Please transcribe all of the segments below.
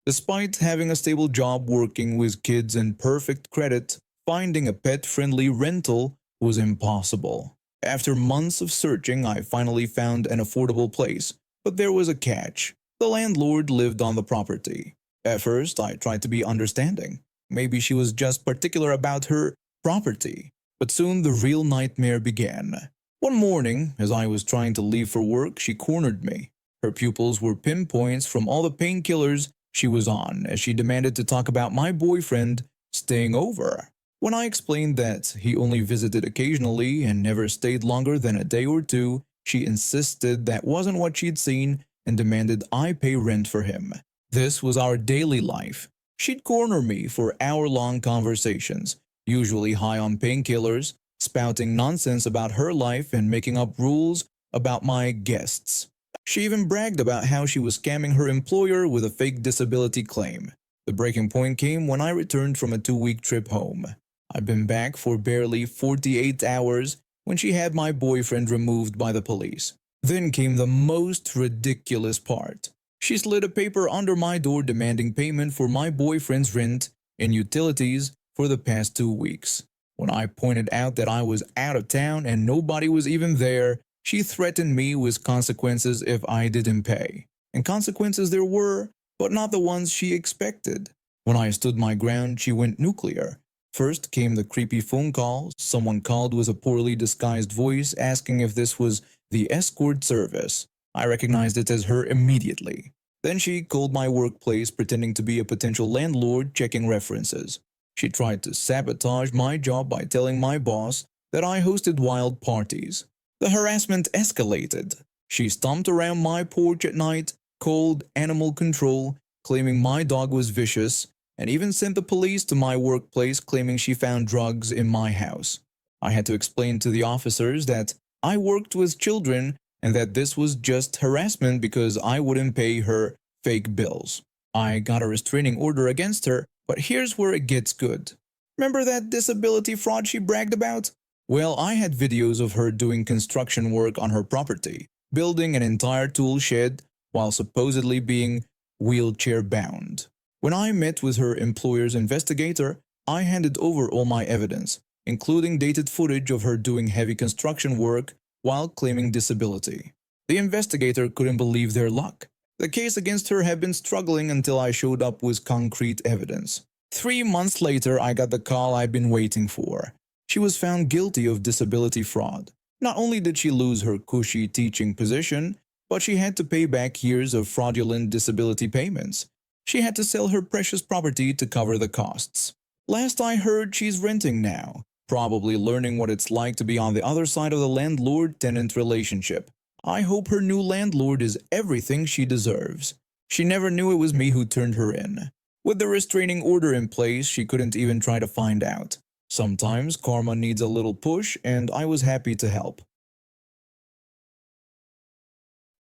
Despite having a stable job working with kids and perfect credit, finding a pet-friendly rental was impossible. After months of searching, I finally found an affordable place, but there was a catch. The landlord lived on the property. At first, I tried to be understanding. Maybe she was just particular about her property. But soon the real nightmare began. One morning, as I was trying to leave for work, she cornered me. Her pupils were pinpoints from all the painkillers she was on, as she demanded to talk about my boyfriend staying over. When I explained that he only visited occasionally and never stayed longer than a day or two, she insisted that wasn't what she'd seen and demanded I pay rent for him. This was our daily life. She'd corner me for hour-long conversations, usually high on painkillers, spouting nonsense about her life and making up rules about my guests. She even bragged about how she was scamming her employer with a fake disability claim. The breaking point came when I returned from a 2-week trip home. I'd been back for barely 48 hours when she had my boyfriend removed by the police. Then came the most ridiculous part. She slid a paper under my door demanding payment for my boyfriend's rent and utilities for the past 2 weeks. When I pointed out that I was out of town and nobody was even there, she threatened me with consequences if I didn't pay. And consequences there were, but not the ones she expected. When I stood my ground, she went nuclear. First came the creepy phone call. Someone called with a poorly disguised voice asking if this was the escort service. I recognized it as her immediately. Then she called my workplace pretending to be a potential landlord checking references. She tried to sabotage my job by telling my boss that I hosted wild parties. The harassment escalated. She stomped around my porch at night, called animal control, claiming my dog was vicious, and even sent the police to my workplace claiming she found drugs in my house. I had to explain to the officers that I worked with children and that this was just harassment because I wouldn't pay her fake bills. I got a restraining order against her, but here's where it gets good. Remember that disability fraud she bragged about? Well, I had videos of her doing construction work on her property, building an entire tool shed while supposedly being wheelchair-bound. When I met with her employer's investigator, I handed over all my evidence, including dated footage of her doing heavy construction work while claiming disability. The investigator couldn't believe their luck. The case against her had been struggling until I showed up with concrete evidence. 3 months later, I got the call I'd been waiting for. She was found guilty of disability fraud. Not only did she lose her cushy teaching position, but she had to pay back years of fraudulent disability payments. She had to sell her precious property to cover the costs. Last I heard, she's renting now, probably learning what it's like to be on the other side of the landlord-tenant relationship. I hope her new landlord is everything she deserves. She never knew it was me who turned her in. With the restraining order in place, she couldn't even try to find out. Sometimes karma needs a little push, and I was happy to help.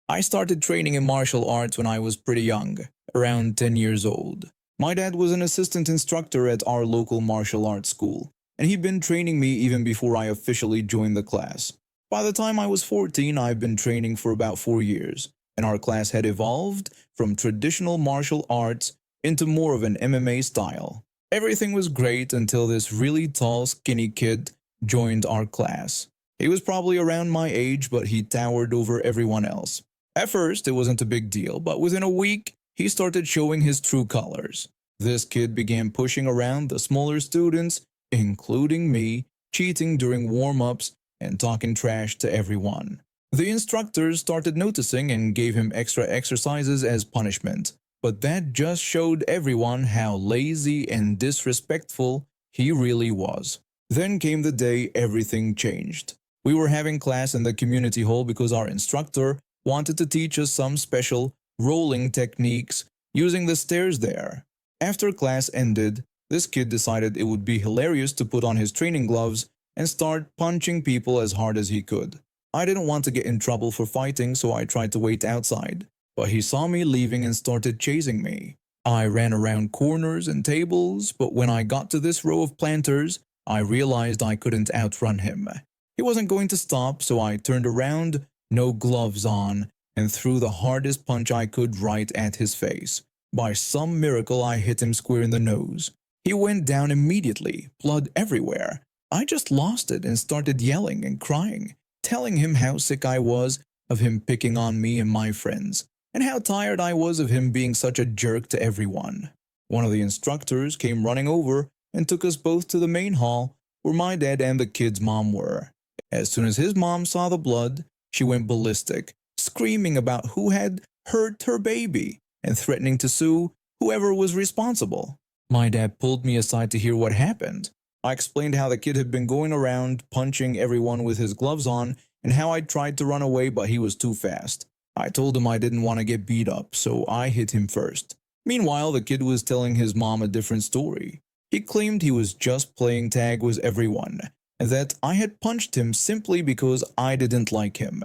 I started training in martial arts when I was pretty young, around 10 years old. My dad was an assistant instructor at our local martial arts school, and he'd been training me even before I officially joined the class. By the time I was 14, I'd been training for about 4 years, and our class had evolved from traditional martial arts into more of an MMA style. Everything was great until this really tall, skinny kid joined our class. He was probably around my age, but he towered over everyone else. At first, it wasn't a big deal, but within a week, he started showing his true colors. This kid began pushing around the smaller students, including me, cheating during warm-ups and talking trash to everyone. The instructors started noticing and gave him extra exercises as punishment, but that just showed everyone how lazy and disrespectful he really was. Then came the day everything changed. We were having class in the community hall because our instructor wanted to teach us some special rolling techniques using the stairs there. After class ended, this kid decided it would be hilarious to put on his training gloves and start punching people as hard as he could. I didn't want to get in trouble for fighting, so I tried to wait outside, but he saw me leaving and started chasing me. I ran around corners and tables, but when I got to this row of planters, I realized I couldn't outrun him. He wasn't going to stop, so I turned around, no gloves on, and threw the hardest punch I could right at his face. By some miracle, I hit him square in the nose. He went down immediately, blood everywhere. I just lost it and started yelling and crying, telling him how sick I was of him picking on me and my friends, and how tired I was of him being such a jerk to everyone. One of the instructors came running over and took us both to the main hall where my dad and the kid's mom were. As soon as his mom saw the blood, she went ballistic, screaming about who had hurt her baby and threatening to sue whoever was responsible. My dad pulled me aside to hear what happened. I explained how the kid had been going around punching everyone with his gloves on and how I tried to run away but he was too fast. I told him I didn't want to get beat up, so I hit him first. Meanwhile, the kid was telling his mom a different story. He claimed he was just playing tag with everyone, and that I had punched him simply because I didn't like him.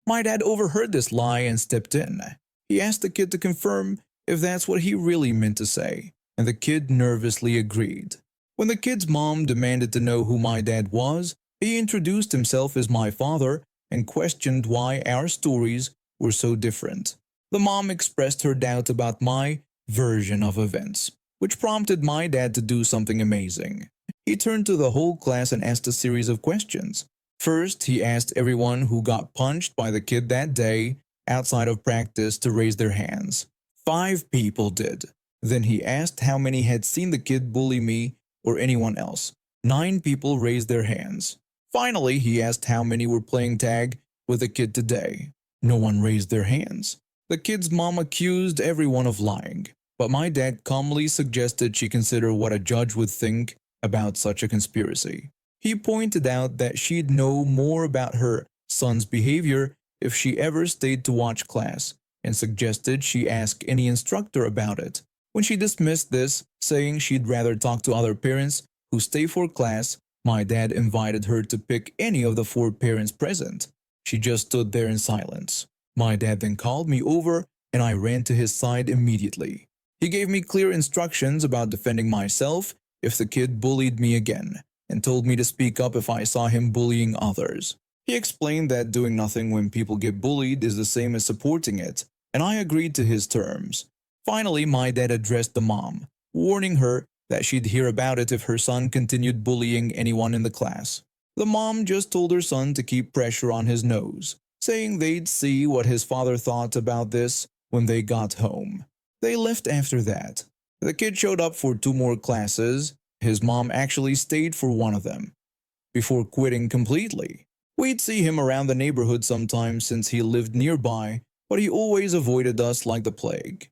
My dad overheard this lie and stepped in. He asked the kid to confirm if that's what he really meant to say, and the kid nervously agreed. When the kid's mom demanded to know who my dad was, he introduced himself as my father and questioned why our stories were so different. The mom expressed her doubt about my version of events, which prompted my dad to do something amazing. He turned to the whole class and asked a series of questions. First, he asked everyone who got punched by the kid that day outside of practice to raise their hands. 5 people did. Then he asked how many had seen the kid bully me or anyone else. 9 people raised their hands. Finally, he asked how many were playing tag with the kid today. No one raised their hands. The kid's mom accused everyone of lying, but my dad calmly suggested she consider what a judge would think about such a conspiracy. He pointed out that she'd know more about her son's behavior if she ever stayed to watch class, and suggested she ask any instructor about it. When she dismissed this, saying she'd rather talk to other parents who stay for class, my dad invited her to pick any of the 4 parents present. She just stood there in silence. My dad then called me over and I ran to his side immediately. He gave me clear instructions about defending myself if the kid bullied me again, and told me to speak up if I saw him bullying others. He explained that doing nothing when people get bullied is the same as supporting it, and I agreed to his terms. Finally, my dad addressed the mom, warning her that she'd hear about it if her son continued bullying anyone in the class. The mom just told her son to keep pressure on his nose, saying they'd see what his father thought about this when they got home. They left after that. The kid showed up for 2 more classes. His mom actually stayed for one of them, before quitting completely. We'd see him around the neighborhood sometimes since he lived nearby, but he always avoided us like the plague.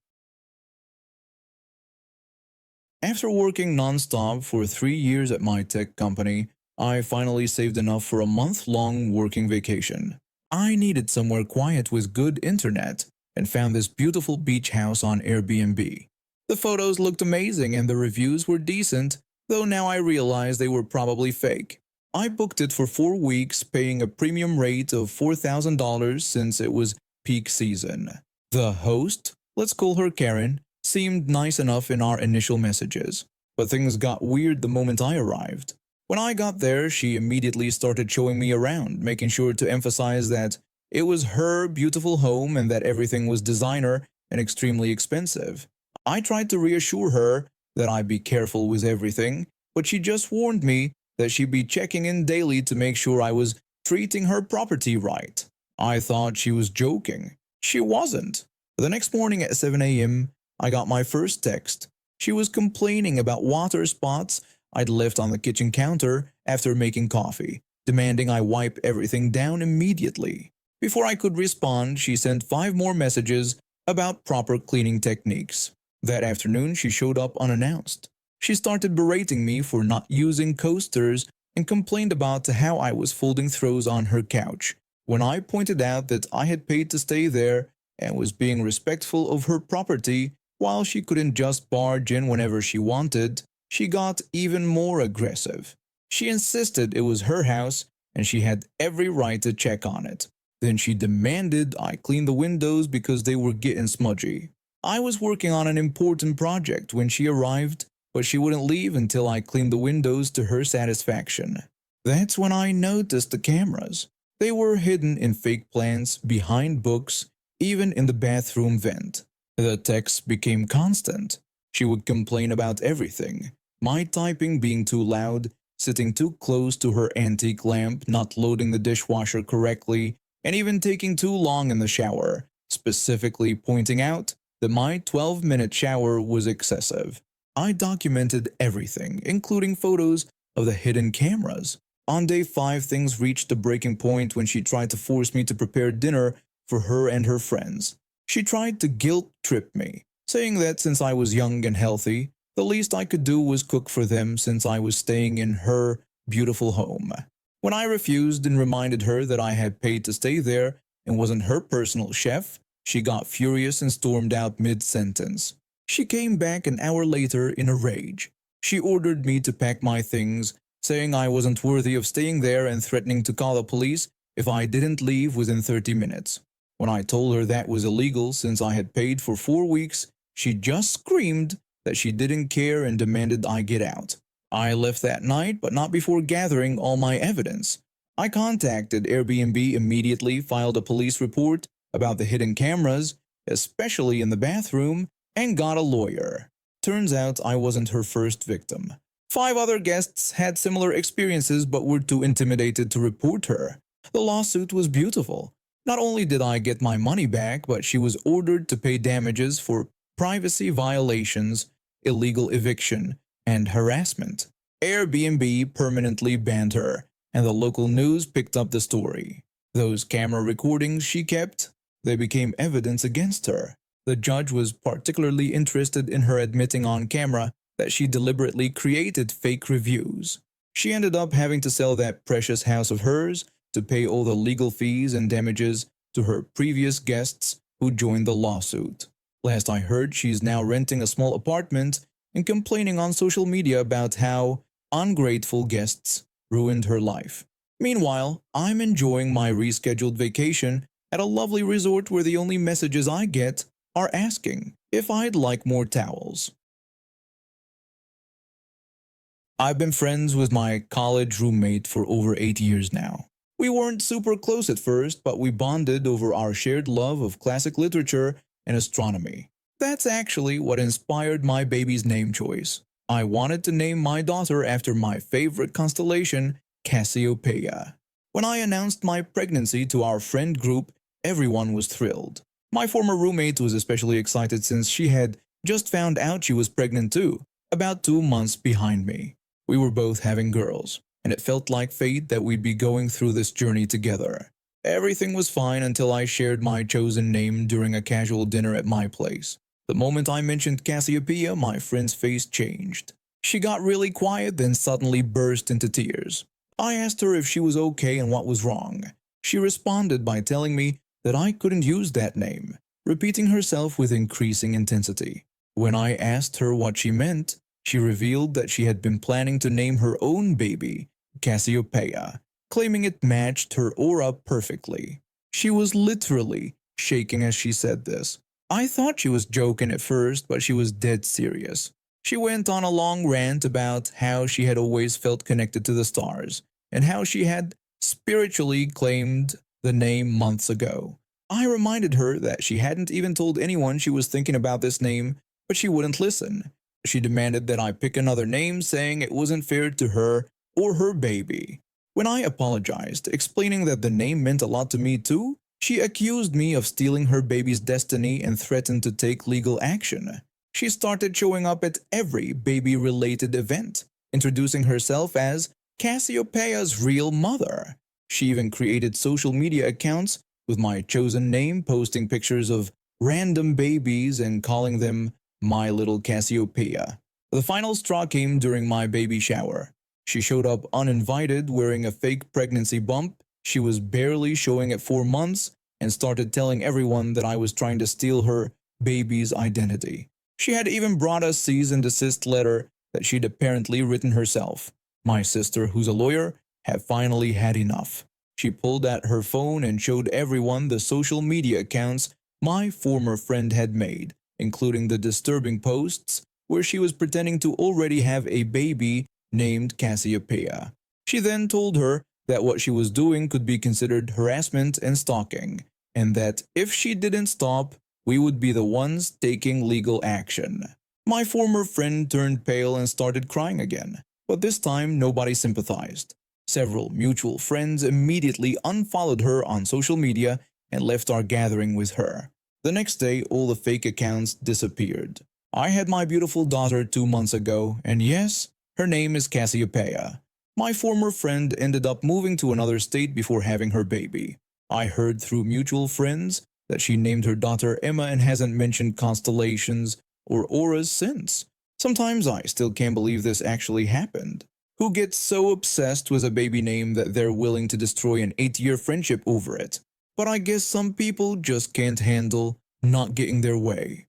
After working non-stop for 3 years at my tech company, I finally saved enough for a month-long working vacation. I needed somewhere quiet with good internet and found this beautiful beach house on Airbnb. The photos looked amazing and the reviews were decent, though now I realize they were probably fake. I booked it for 4 weeks, paying a premium rate of $4,000 since it was peak season. The host, let's call her Karen, seemed nice enough in our initial messages, but things got weird the moment I arrived. When I got there, she immediately started showing me around, making sure to emphasize that it was her beautiful home and that everything was designer and extremely expensive. I tried to reassure her that I'd be careful with everything, but she just warned me that she'd be checking in daily to make sure I was treating her property right. I thought she was joking. She wasn't. The next morning at 7 a.m., I got my first text. She was complaining about water spots I'd left on the kitchen counter after making coffee, demanding I wipe everything down immediately. Before I could respond, she sent 5 more messages about proper cleaning techniques. That afternoon, she showed up unannounced. She started berating me for not using coasters and complained about how I was folding throws on her couch. When I pointed out that I had paid to stay there and was being respectful of her property while she couldn't just barge in whenever she wanted, she got even more aggressive. She insisted it was her house and she had every right to check on it. Then she demanded I clean the windows because they were getting smudgy. I was working on an important project when she arrived, but she wouldn't leave until I cleaned the windows to her satisfaction. That's when I noticed the cameras. They were hidden in fake plants, behind books, even in the bathroom vent. The texts became constant. She would complain about everything: my typing being too loud, sitting too close to her antique lamp, not loading the dishwasher correctly, and even taking too long in the shower, specifically pointing out that my 12-minute shower was excessive. I documented everything, including photos of the hidden cameras. On day 5, things reached a breaking point when she tried to force me to prepare dinner for her and her friends. She tried to guilt trip me, saying that since I was young and healthy, the least I could do was cook for them since I was staying in her beautiful home. When I refused and reminded her that I had paid to stay there and wasn't her personal chef, she got furious and stormed out mid-sentence. She came back an hour later in a rage. She ordered me to pack my things, saying I wasn't worthy of staying there and threatening to call the police if I didn't leave within 30 minutes. When I told her that was illegal since I had paid for 4 weeks, she just screamed that she didn't care and demanded I get out. I left that night, but not before gathering all my evidence. I contacted Airbnb immediately, filed a police report about the hidden cameras, especially in the bathroom, and got a lawyer. Turns out I wasn't her first victim. 5 other guests had similar experiences but were too intimidated to report her. The lawsuit was beautiful. Not only did I get my money back, but she was ordered to pay damages for privacy violations, illegal eviction, and harassment. Airbnb permanently banned her, and the local news picked up the story. Those camera recordings she kept, they became evidence against her. The judge was particularly interested in her admitting on camera that she deliberately created fake reviews. She ended up having to sell that precious house of hers to pay all the legal fees and damages to her previous guests who joined the lawsuit. Last I heard, she's now renting a small apartment and complaining on social media about how ungrateful guests ruined her life. Meanwhile, I'm enjoying my rescheduled vacation at a lovely resort where the only messages I get are asking if I'd like more towels. I've been friends with my college roommate for over 8 years now. We weren't super close at first, but we bonded over our shared love of classic literature and astronomy. That's actually what inspired my baby's name choice. I wanted to name my daughter after my favorite constellation, Cassiopeia. When I announced my pregnancy to our friend group, everyone was thrilled. My former roommate was especially excited since she had just found out she was pregnant too, about 2 months behind me. We were both having girls, and it felt like fate that we'd be going through this journey together. Everything was fine until I shared my chosen name during a casual dinner at my place. The moment I mentioned Cassiopeia, my friend's face changed. She got really quiet, then suddenly burst into tears. I asked her if she was okay and what was wrong. She responded by telling me that I couldn't use that name, repeating herself with increasing intensity. When I asked her what she meant, she revealed that she had been planning to name her own baby Cassiopeia, claiming it matched her aura perfectly. She was literally shaking as she said this. I thought she was joking at first, but she was dead serious. She went on a long rant about how she had always felt connected to the stars, and how she had spiritually claimed the name months ago. I reminded her that she hadn't even told anyone she was thinking about this name, but she wouldn't listen. She demanded that I pick another name, saying it wasn't fair to her or her baby. When I apologized, explaining that the name meant a lot to me too, she accused me of stealing her baby's destiny and threatened to take legal action. She started showing up at every baby-related event, introducing herself as Cassiopeia's real mother. She even created social media accounts with my chosen name, posting pictures of random babies and calling them my little Cassiopeia. The final straw came during my baby shower. She showed up uninvited, wearing a fake pregnancy bump. She was barely showing at 4 months and started telling everyone that I was trying to steal her baby's identity. She had even brought a cease and desist letter that she'd apparently written herself. My sister, who's a lawyer, had finally had enough. She pulled out her phone and showed everyone the social media accounts my former friend had made, including the disturbing posts where she was pretending to already have a baby named Cassiopeia. She then told her that what she was doing could be considered harassment and stalking, and that if she didn't stop, we would be the ones taking legal action. My former friend turned pale and started crying again, but this time nobody sympathized. Several mutual friends immediately unfollowed her on social media and left our gathering with her. The next day, all the fake accounts disappeared. I had my beautiful daughter 2 months ago, and yes, her name is Cassiopeia. My former friend ended up moving to another state before having her baby. I heard through mutual friends that she named her daughter Emma and hasn't mentioned constellations or auras since. Sometimes I still can't believe this actually happened. Who gets so obsessed with a baby name that they're willing to destroy an 8-year friendship over it? But I guess some people just can't handle not getting their way.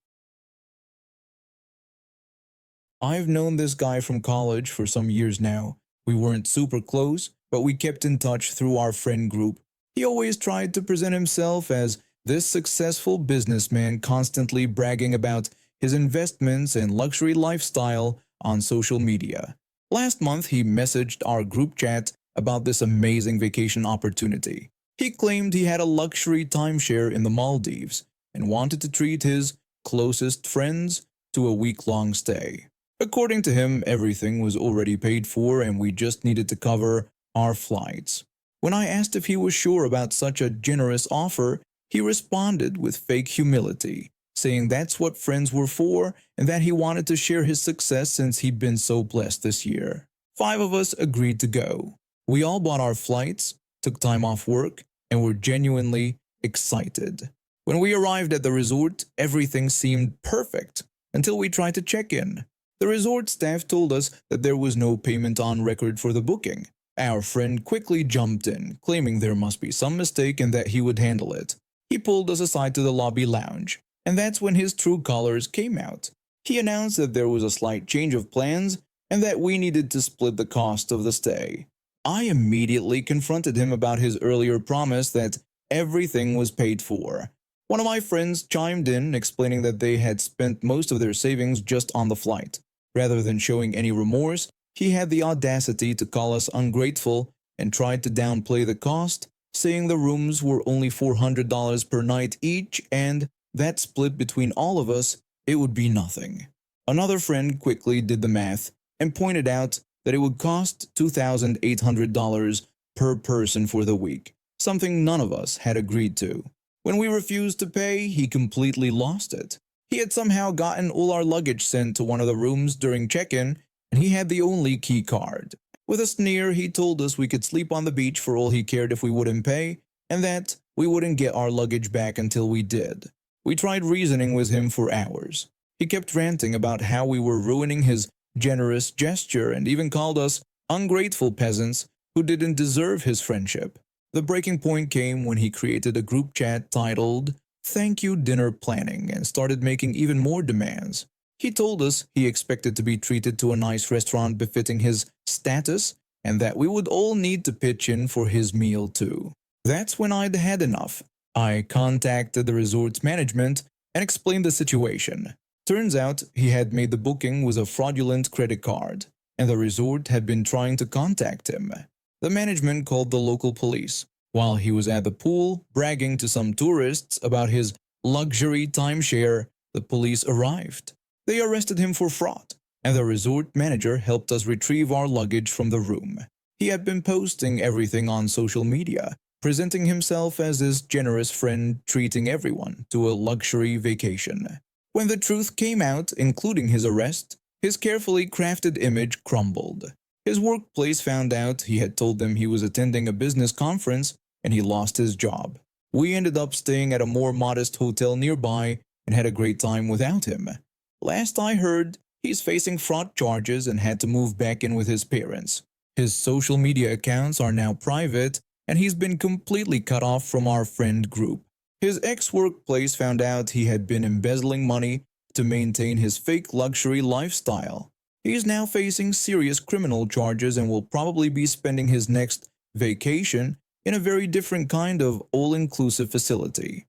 I've known this guy from college for some years now. We weren't super close, but we kept in touch through our friend group. He always tried to present himself as this successful businessman, constantly bragging about his investments and luxury lifestyle on social media. Last month, he messaged our group chat about this amazing vacation opportunity. He claimed he had a luxury timeshare in the Maldives and wanted to treat his closest friends to a week-long stay. According to him, everything was already paid for and we just needed to cover our flights. When I asked if he was sure about such a generous offer, he responded with fake humility, saying that's what friends were for and that he wanted to share his success since he'd been so blessed this year. 5 of us agreed to go. We all bought our flights, took time off work, and were genuinely excited. When we arrived at the resort, everything seemed perfect until we tried to check in. The resort staff told us that there was no payment on record for the booking. Our friend quickly jumped in, claiming there must be some mistake and that he would handle it. He pulled us aside to the lobby lounge, and that's when his true colors came out. He announced that there was a slight change of plans and that we needed to split the cost of the stay. I immediately confronted him about his earlier promise that everything was paid for. One of my friends chimed in, explaining that they had spent most of their savings just on the flight. Rather than showing any remorse, he had the audacity to call us ungrateful and tried to downplay the cost, saying the rooms were only $400 per night each and that split between all of us, it would be nothing. Another friend quickly did the math and pointed out that it would cost $2,800 per person for the week, something none of us had agreed to. When we refused to pay, he completely lost it. He had somehow gotten all our luggage sent to one of the rooms during check-in, and he had the only key card. With a sneer, he told us we could sleep on the beach for all he cared if we wouldn't pay, and that we wouldn't get our luggage back until we did. We tried reasoning with him for hours. He kept ranting about how we were ruining his generous gesture and even called us ungrateful peasants who didn't deserve his friendship. The breaking point came when he created a group chat titled "Thank You Dinner Planning" and started making even more demands. He told us he expected to be treated to a nice restaurant befitting his status and that we would all need to pitch in for his meal too. That's when I'd had enough. I contacted the resort's management and explained the situation. Turns out he had made the booking with a fraudulent credit card, and the resort had been trying to contact him. The management called the local police. While he was at the pool, bragging to some tourists about his luxury timeshare, the police arrived. They arrested him for fraud, and the resort manager helped us retrieve our luggage from the room. He had been posting everything on social media, presenting himself as this generous friend treating everyone to a luxury vacation. When the truth came out, including his arrest, his carefully crafted image crumbled. His workplace found out he had told them he was attending a business conference and he lost his job. We ended up staying at a more modest hotel nearby and had a great time without him. Last I heard, he's facing fraud charges and had to move back in with his parents. His social media accounts are now private and he's been completely cut off from our friend group. His ex-workplace found out he had been embezzling money to maintain his fake luxury lifestyle. He is now facing serious criminal charges and will probably be spending his next vacation in a very different kind of all-inclusive facility.